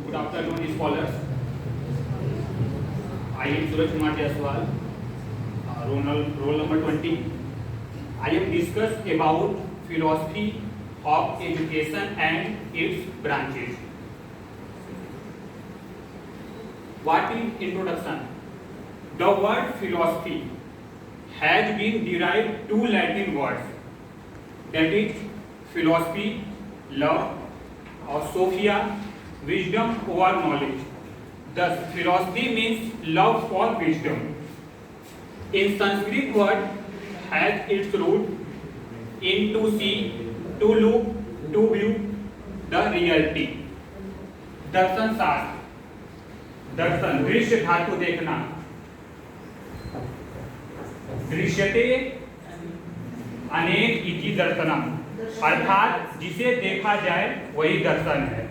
Good afternoon, scholars. I am Suraj Kumar Jaiswal, roll number 20. I am discuss about philosophy of education and its branches. What is introduction? The word philosophy has been derived two Latin words, that is philosophy, love, or Sophia, wisdom or knowledge. Thus, philosophy means love for wisdom. In Sanskrit word has its root in to see, to look, to view the reality. दर्शन शास्त्र, दर्शन दृश्य धातु देखना, दृश्यते अनेक इति दर्शनम, अर्थात जिसे देखा जाए वही दर्शन है.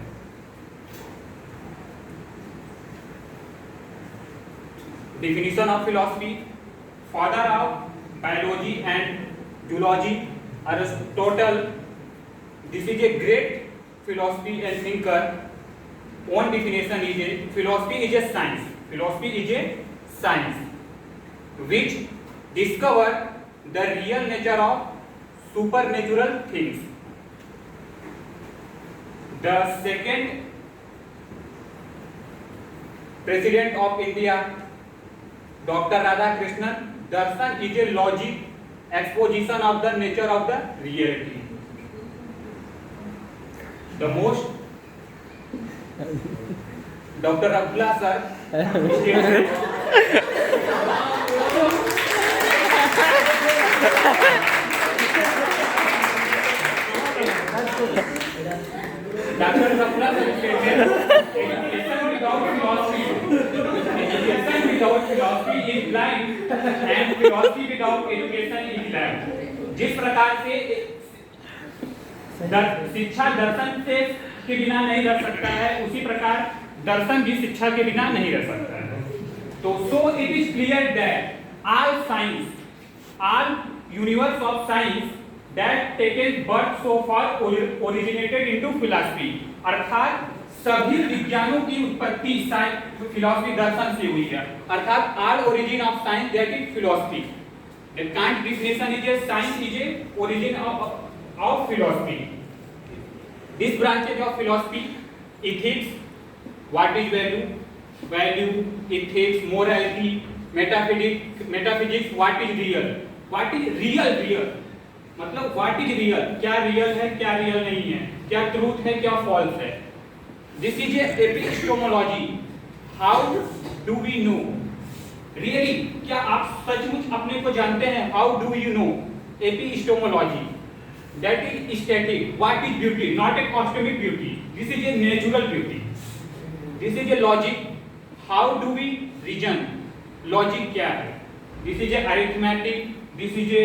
Definition of philosophy. Father of biology and zoology, Aristotle. This is a great philosophy and thinker. One definition is a philosophy is a science. Philosophy is a science which discover the real nature of supernatural things. The second President of India, Dr. Radhakrishnan, darshan is a logic exposition of the nature of the reality. The most Dr. Abdullah sir Dr. Abdullah sir education without philosophy is blind and philosophy without education is blind. जिस प्रकार से शिक्षा दर्शन से के बिना नहीं रह सकता है, उसी प्रकार दर्शन भी शिक्षा के बिना नहीं रह सकता है. तो so it is clear that all science, all universe of science that taken birth so far originated into philosophy. अर्थात सभी विज्ञानों की उत्पत्ति फिलॉसफी दर्शन से हुई है. अर्थात all origin of science that is philosophy. The can't definition is a science is a origin of philosophy. This branches of philosophy, ethics, what is value, ethics, morality, metaphysics, what is real, मतलब what is real, क्या real है, क्या real नहीं है, क्या truth है, क्या false है. This is a epistemology. How do we know? Really, क्या आप सचमुच अपने को जानते हैं? How do you know? Epistemology. That is static. What is beauty? Not a cosmic beauty. This is a natural beauty. This is a logic. How do we reason? Logic क्या है? This is a arithmetic. This is a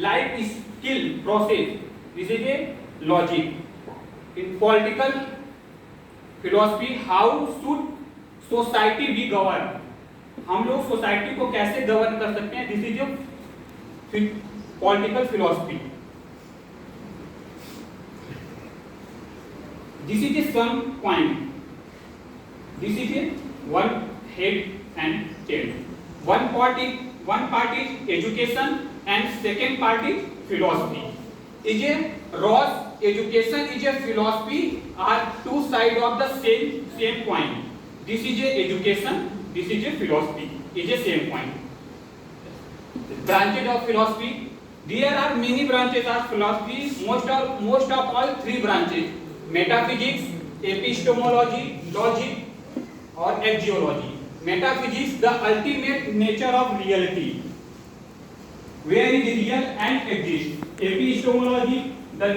life skill process. This is a logic. In political philosophy, how should society be govern, हम लोग society को कैसे govern कर सकते हैं. This is a political philosophy. This is a some point. This is a one head and tail. One part is education and second part is philosophy. Is a ross education is a philosophy are two sides of the same coin. This is a education, this is a philosophy, is a same coin. Branches of philosophy, there are many branches of philosophy. Most of all three branches: metaphysics, epistemology, logic or axiology. Metaphysics, the ultimate nature of reality, where is real and exist. Epistemology, the